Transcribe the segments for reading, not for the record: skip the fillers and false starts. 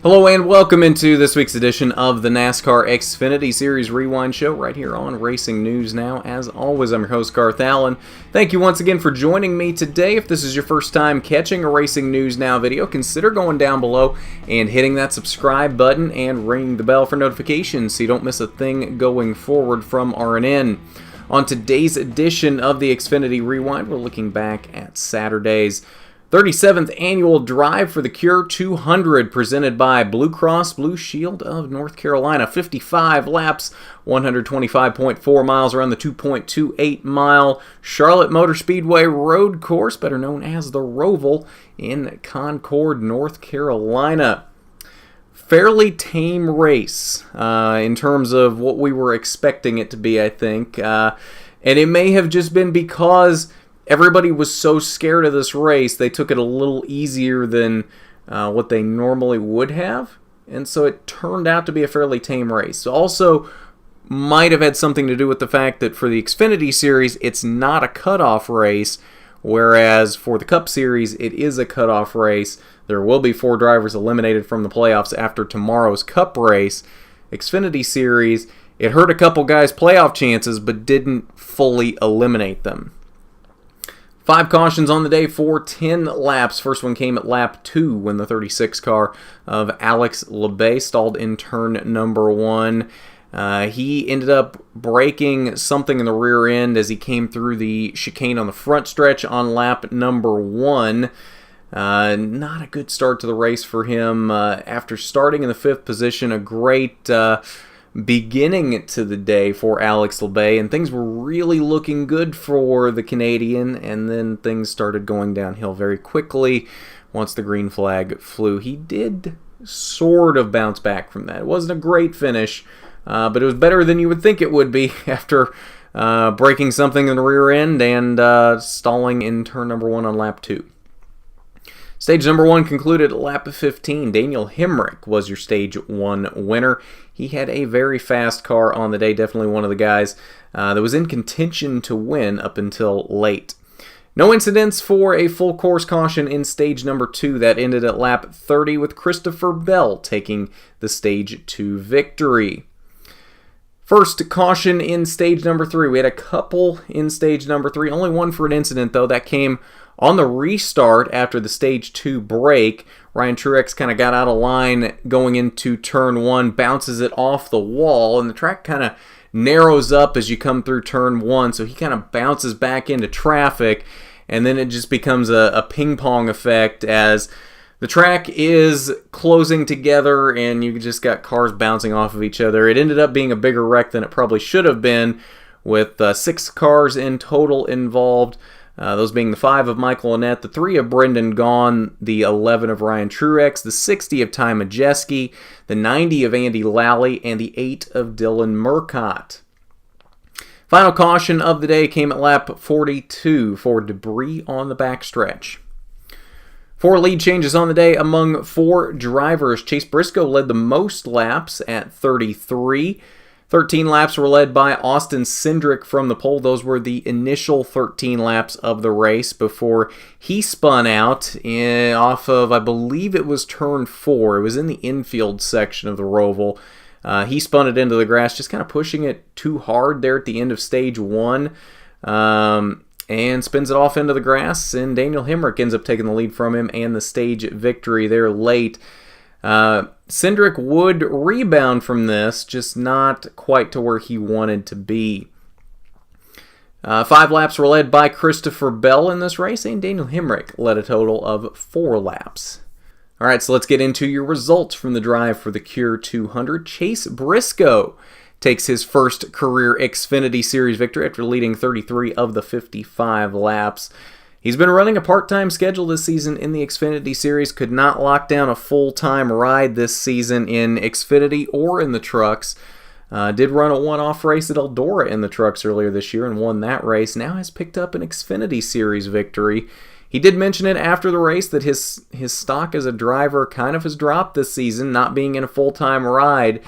Hello and welcome into this week's edition of the NASCAR Xfinity Series Rewind Show right here on Racing News Now. As always, I'm your host, Garth Allen. Thank you once again for joining me today. If this is your first time catching a Racing News Now video, consider going down below and hitting that subscribe button and ringing the bell for notifications so you don't miss a thing going forward from RNN. On today's edition of the Xfinity Rewind, we're looking back at Saturday's 37th annual Drive for the Cure 200 presented by Blue Cross Blue Shield of North Carolina. 55 laps, 125.4 miles around the 2.28 mile Charlotte Motor Speedway road course, better known as the Roval in Concord, North Carolina. Fairly tame race in terms of what we were expecting it to be, I think. And it may have just been because everybody was so scared of this race, they took it a little easier than what they normally would have. And so it turned out to be a fairly tame race. Also, might have had something to do with the fact that for the Xfinity Series, it's not a cutoff race, whereas for the Cup Series, it is a cutoff race. There will be 4 drivers eliminated from the playoffs after tomorrow's Cup race. Xfinity Series, it hurt a couple guys' playoff chances, but didn't fully eliminate them. 5 cautions on the day for 10 laps. First one came at lap 2 when the 36 car of Alex Labbe stalled in turn number 1. He ended up breaking something in the rear end as he came through the chicane on the front stretch on lap number 1. Not a good start to the race for him. After starting in the 5th position, a great beginning to the day for Alex Labbe, and things were really looking good for the Canadian, and then things started going downhill very quickly once the green flag flew. He did sort of bounce back from that. It wasn't a great finish, but it was better than you would think it would be after breaking something in the rear end and stalling in turn number 1 on lap 2. Stage number 1 concluded at lap 15. Daniel Hemrick was your stage 1 winner. He had a very fast car on the day, definitely one of the guys that was in contention to win up until late. No incidents for a full course caution in stage number 2. That ended at lap 30 with Christopher Bell taking the stage 2 victory. First caution in stage number 3. We had a couple in stage number 3. Only one for an incident, though. That came on the restart after the stage 2 break. Ryan Truex kind of got out of line going into turn 1, bounces it off the wall, and the track kind of narrows up as you come through turn 1, so he kind of bounces back into traffic, and then it just becomes a ping-pong effect as the track is closing together and you just got cars bouncing off of each other. It ended up being a bigger wreck than it probably should have been, with 6 cars in total involved. Those being the 5 of Michael Annett, the 3 of Brendan Gaughan, the 11 of Ryan Truex, the 60 of Ty Majeski, the 90 of Andy Lally, and the 8 of Dylan Murcott. Final caution of the day came at lap 42 for debris on the backstretch. 4 lead changes on the day among 4 drivers. Chase Briscoe led the most laps at 33. 13 laps were led by Austin Cindric from the pole. Those were the initial 13 laps of the race before he spun out off of, I believe it was turn 4. It was in the infield section of the Roval. He spun it into the grass, just kind of pushing it too hard there at the end of stage 1. And spins it off into the grass, and Daniel Hemrick ends up taking the lead from him and the stage victory there late. Cindric would rebound from this, just not quite to where he wanted to be. 5 laps were led by Christopher Bell in this race, and Daniel Hemrick led a total of 4 laps. Alright, so let's get into your results from the Drive for the Cure 200. Chase Briscoe takes his first career Xfinity Series victory after leading 33 of the 55 laps. He's been running a part-time schedule this season in the Xfinity Series, could not lock down a full-time ride this season in Xfinity or in the trucks. Did run a one-off race at Eldora in the trucks earlier this year and won that race. Now has picked up an Xfinity Series victory. He did mention it after the race that his stock as a driver kind of has dropped this season, not being in a full-time ride.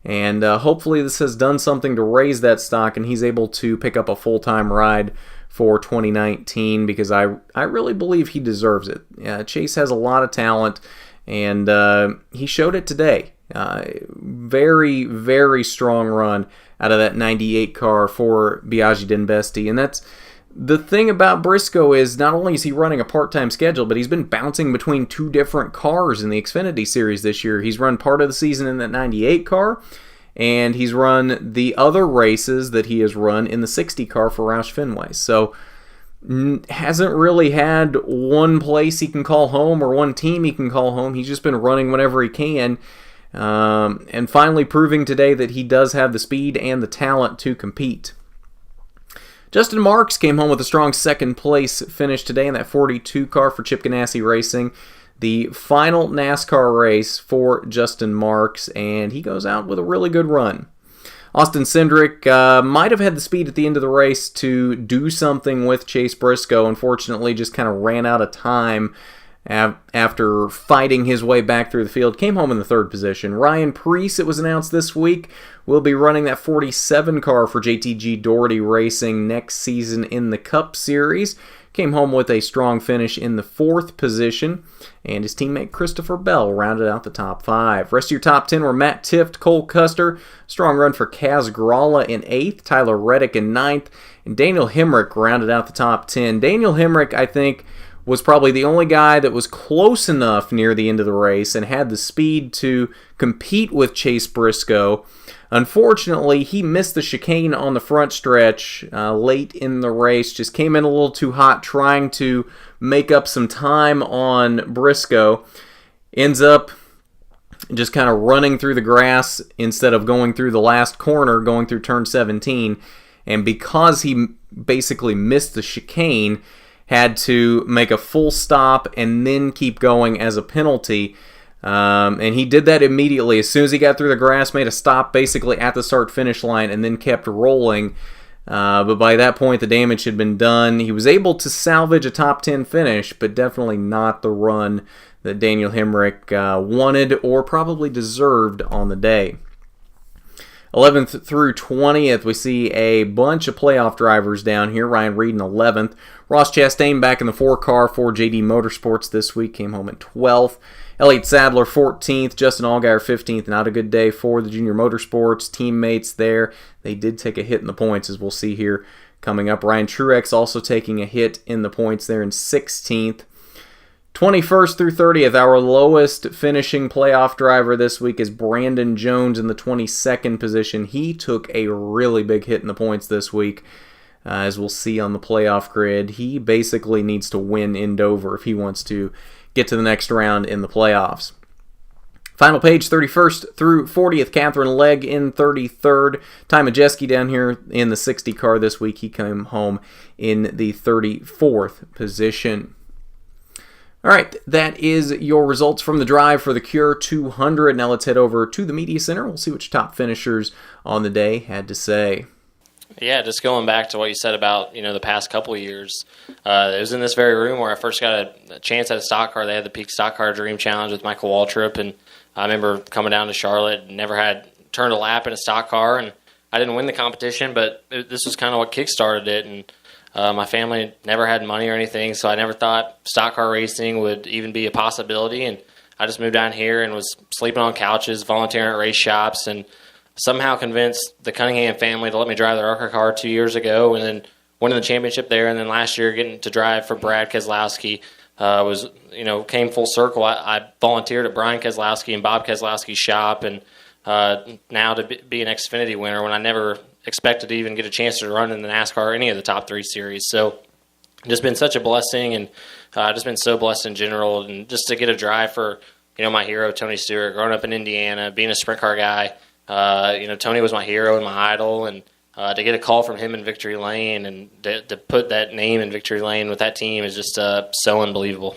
And hopefully this has done something to raise that stock and he's able to pick up a full-time ride for 2019 because I really believe he deserves it. Chase has a lot of talent and he showed it today. Very, very strong run out of that 98 car for Biaggi Dinbesti, and that's the thing about Briscoe is not only is he running a part-time schedule, but he's been bouncing between two different cars in the Xfinity Series this year. He's run part of the season in that 98 car, and he's run the other races that he has run in the 60 car for Roush Fenway. So hasn't really had one place he can call home or one team he can call home. He's just been running whenever he can. And finally proving today that he does have the speed and the talent to compete. Justin Marks came home with a strong second place finish today in that 42 car for Chip Ganassi Racing. The final NASCAR race for Justin Marks, and he goes out with a really good run. Austin Cindric might have had the speed at the end of the race to do something with Chase Briscoe. Unfortunately, just kind of ran out of time after fighting his way back through the field. Came home in the third position. Ryan Preece, it was announced this week, will be running that 47 car for JTG Doherty Racing next season in the Cup Series. Came home with a strong finish in the fourth position, and his teammate Christopher Bell rounded out the top 5. Rest of your top 10 were Matt Tifft, Cole Custer, strong run for Kaz Gralla in 8th, Tyler Reddick in 9th, and Daniel Hemrick rounded out the top 10. Daniel Hemrick, I think, was probably the only guy that was close enough near the end of the race and had the speed to compete with Chase Briscoe. Unfortunately, he missed the chicane on the front stretch late in the race. Just came in a little too hot trying to make up some time on Briscoe. Ends up just kind of running through the grass instead of going through the last corner, going through turn 17. And because he basically missed the chicane, had to make a full stop and then keep going as a penalty. And he did that immediately. As soon as he got through the grass, made a stop basically at the start-finish line and then kept rolling. But by that point, the damage had been done. He was able to salvage a top 10 finish, but definitely not the run that Daniel Hemrick wanted or probably deserved on the day. 11th through 20th, we see a bunch of playoff drivers down here. Ryan Reed in 11th. Ross Chastain back in the 4 car for JD Motorsports this week. Came home at 12th. Elliott Sadler 14th. Justin Allgaier 15th. Not a good day for the Junior Motorsports teammates there. They did take a hit in the points, as we'll see here coming up. Ryan Truex also taking a hit in the points there in 16th. 21st through 30th, our lowest finishing playoff driver this week is Brandon Jones in the 22nd position. He took a really big hit in the points this week, as we'll see on the playoff grid. He basically needs to win in Dover if he wants to get to the next round in the playoffs. Final page, 31st through 40th, Catherine Legg in 33rd. Ty Majeski down here in the 60 car this week. He came home in the 34th position. All right, that is your results from the drive for the Cure 200. Now let's head over to the Media Center. We'll see what your top finishers on the day had to say. Yeah, just going back to what you said about, the past couple of years. It was in this very room where I first got a chance at a stock car. They had the Peak Stock Car Dream Challenge with Michael Waltrip, and I remember coming down to Charlotte, never had turned a lap in a stock car, and I didn't win the competition, but this was kind of what kickstarted it, and my family never had money or anything, so I never thought stock car racing would even be a possibility. And I just moved down here and was sleeping on couches, volunteering at race shops, and somehow convinced the Cunningham family to let me drive their ARCA car 2 years ago, and then winning the championship there. And then last year getting to drive for Brad Keselowski came full circle. I volunteered at Brian Keselowski and Bob Keselowski's shop, and now to be an Xfinity winner when I never expected to even get a chance to run in the NASCAR or any of the top 3 series. So just been such a blessing, and just been so blessed in general. And just to get a drive for, my hero, Tony Stewart, growing up in Indiana, being a sprint car guy, Tony was my hero and my idol, and to get a call from him in Victory Lane and to put that name in Victory Lane with that team is just so unbelievable.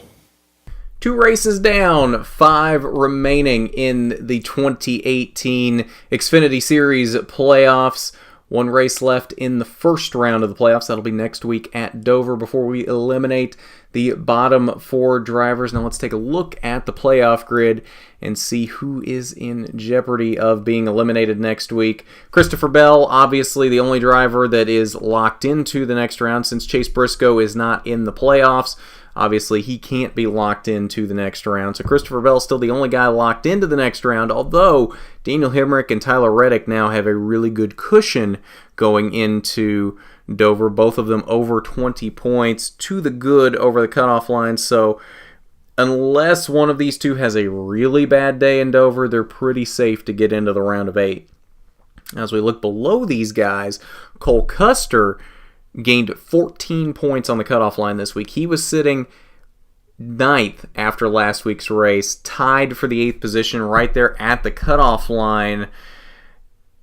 2 races down, 5 remaining in the 2018 Xfinity Series playoffs. 1 race left in the first round of the playoffs. That'll be next week at Dover before we eliminate the bottom 4 drivers. Now let's take a look at the playoff grid and see who is in jeopardy of being eliminated next week. Christopher Bell, obviously the only driver that is locked into the next round since Chase Briscoe is not in the playoffs. Obviously, he can't be locked into the next round. So Christopher Bell is still the only guy locked into the next round, although Daniel Hemrick and Tyler Reddick now have a really good cushion going into Dover. Both of them over 20 points to the good over the cutoff line. So unless one of these two has a really bad day in Dover, they're pretty safe to get into the round of 8. As we look below these guys, Cole Custer gained 14 points on the cutoff line this week. He was sitting 9th after last week's race, tied for the 8th position right there at the cutoff line.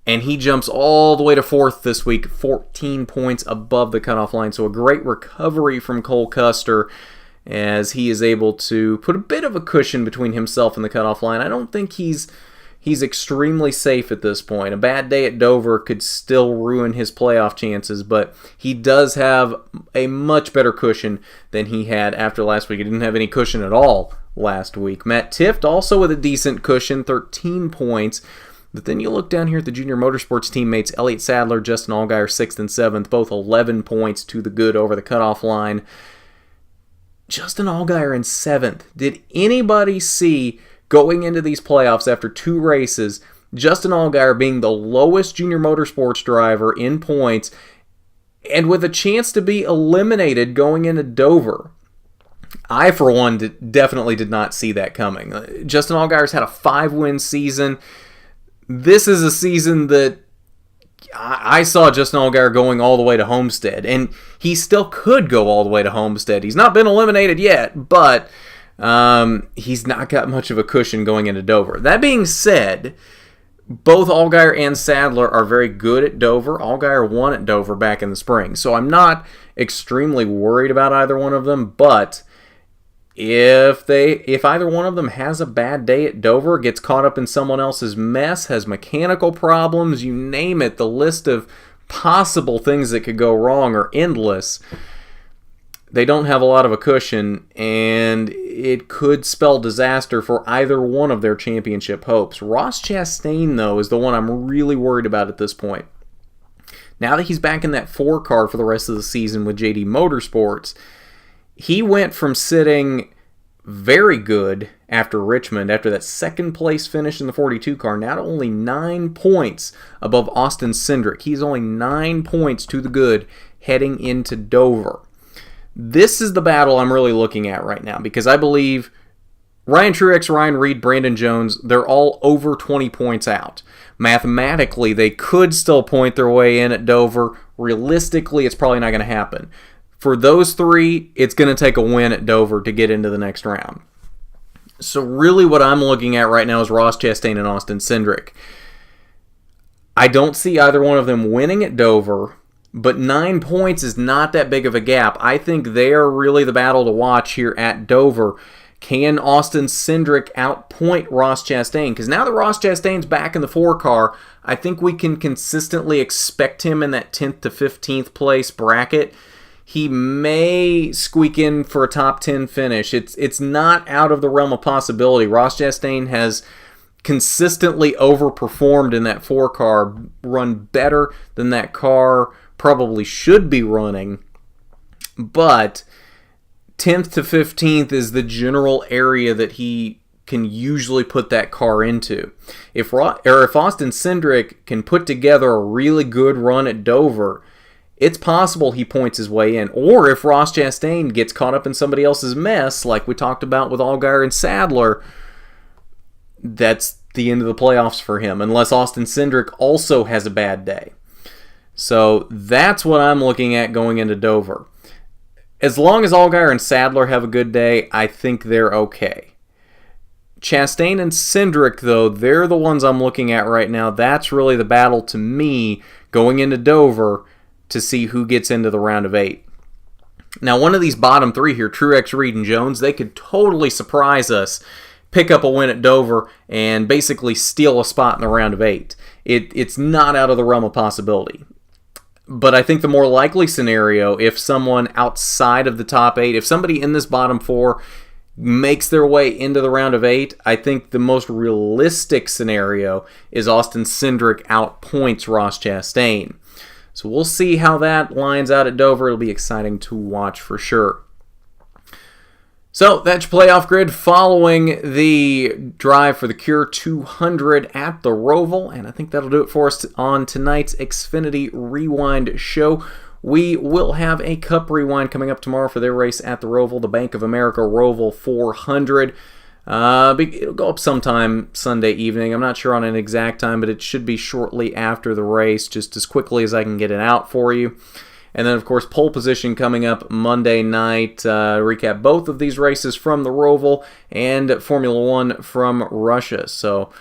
And he jumps all the way to 4th this week, 14 points above the cutoff line. So a great recovery from Cole Custer as he is able to put a bit of a cushion between himself and the cutoff line. I don't think he's extremely safe at this point. A bad day at Dover could still ruin his playoff chances, but he does have a much better cushion than he had after last week. He didn't have any cushion at all last week. Matt Tifft also with a decent cushion, 13 points. But then you look down here at the junior motorsports teammates, Elliott Sadler, Justin Allgaier, 6th and 7th, both 11 points to the good over the cutoff line. Justin Allgaier in 7th. Did anybody see going into these playoffs after 2 races, Justin Allgaier being the lowest junior motorsports driver in points and with a chance to be eliminated going into Dover? I, for one, definitely did not see that coming. Justin Allgaier's had a 5-win season. This is a season that I saw Justin Allgaier going all the way to Homestead, and he still could go all the way to Homestead. He's not been eliminated yet, but he's not got much of a cushion going into Dover. That being said, both Allgaier and Sadler are very good at Dover. Allgaier won at Dover back in the spring, so I'm not extremely worried about either one of them, but if either one of them has a bad day at Dover, gets caught up in someone else's mess, has mechanical problems, you name it, the list of possible things that could go wrong are endless. They don't have a lot of a cushion, and it could spell disaster for either one of their championship hopes. Ross Chastain, though, is the one I'm really worried about at this point. Now that he's back in that 4 car for the rest of the season with JD Motorsports, he went from sitting very good after Richmond, after that 2nd place finish in the 42 car, now to only 9 points above Austin Cindric. He's only 9 points to the good heading into Dover. This is the battle I'm really looking at right now, because I believe Ryan Truex, Ryan Reed, Brandon Jones, they're all over 20 points out. Mathematically, they could still point their way in at Dover. Realistically, it's probably not going to happen. For those 3, it's going to take a win at Dover to get into the next round. So really what I'm looking at right now is Ross Chastain and Austin Cindric. I don't see either one of them winning at Dover, but 9 points is not that big of a gap. I think they are really the battle to watch here at Dover. Can Austin Cindric outpoint Ross Chastain? Because now that Ross Chastain's back in the 4 car, I think we can consistently expect him in that 10th to 15th place bracket. He may squeak in for a top 10 finish. It's not out of the realm of possibility. Ross Chastain has consistently overperformed in that 4 car, run better than that car probably should be running, but 10th to 15th is the general area that he can usually put that car into. If Austin Cindric can put together a really good run at Dover, it's possible he points his way in. Or if Ross Chastain gets caught up in somebody else's mess, like we talked about with Allgaier and Sadler, that's the end of the playoffs for him, unless Austin Cindric also has a bad day. So that's what I'm looking at going into Dover. As long as Allgaier and Sadler have a good day, I think they're okay. Chastain and Cindric, though, they're the ones I'm looking at right now. That's really the battle to me going into Dover to see who gets into the round of 8. Now, one of these bottom 3 here, Truex, Reed, and Jones, they could totally surprise us, pick up a win at Dover, and basically steal a spot in the round of 8. It's not out of the realm of possibility. But I think the more likely scenario, if someone outside of the top 8, if somebody in this bottom 4 makes their way into the round of 8, I think the most realistic scenario is Austin Cindric outpoints Ross Chastain. So we'll see how that lines out at Dover. It'll be exciting to watch for sure. So that's your playoff grid following the drive for the Cure 200 at the Roval. And I think that'll do it for us on tonight's Xfinity Rewind show. We will have a Cup Rewind coming up tomorrow for their race at the Roval, the Bank of America Roval 400. It'll go up sometime Sunday evening. I'm not sure on an exact time, but it should be shortly after the race, just as quickly as I can get it out for you. And then, of course, pole position coming up Monday night. Recap both of these races from the Roval and Formula One from Russia. So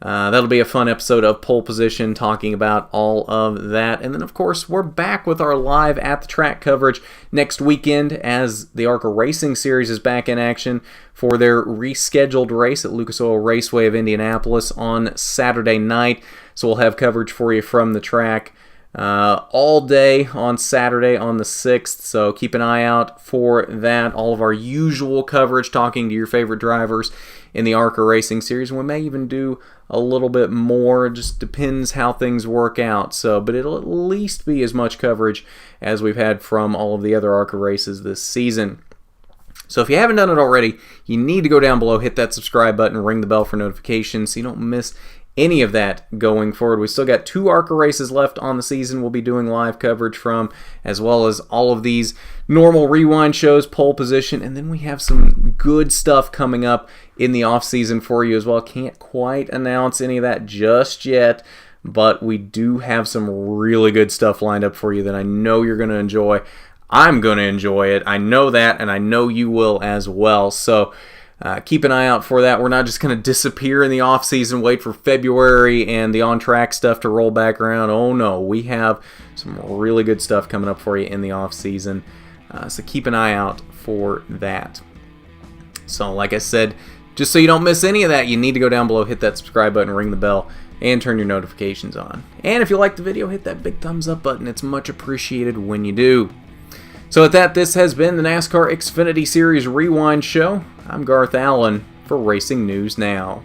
that'll be a fun episode of Pole Position, talking about all of that. And then, of course, we're back with our live at the track coverage next weekend as the ARCA Racing Series is back in action for their rescheduled race at Lucas Oil Raceway of Indianapolis on Saturday night. So we'll have coverage for you from the track all day on Saturday on the 6th, so keep an eye out for that. All of our usual coverage, talking to your favorite drivers in the ARCA Racing Series. We may even do a little bit more, it just depends how things work out. But it'll at least be as much coverage as we've had from all of the other ARCA races this season. So if you haven't done it already, you need to go down below, hit that subscribe button, ring the bell for notifications so you don't miss any of that going forward. We still got 2 ARCA races left on the season we'll be doing live coverage from, as well as all of these normal rewind shows, pole position, and then we have some good stuff coming up in the off season for you as well. Can't quite announce any of that just yet, but we do have some really good stuff lined up for you that I know you're going to enjoy. I'm going to enjoy it. I know that, and I know you will as well. So keep an eye out for that. We're not just going to disappear in the off season, wait for February and the on-track stuff to roll back around. Oh no, we have some really good stuff coming up for you in the off season. So keep an eye out for that. So like I said, just so you don't miss any of that, you need to go down below, hit that subscribe button, ring the bell, and turn your notifications on. And if you like the video, hit that big thumbs up button. It's much appreciated when you do. So with that, this has been the NASCAR Xfinity Series Rewind Show. I'm Garth Allen for Racing News Now.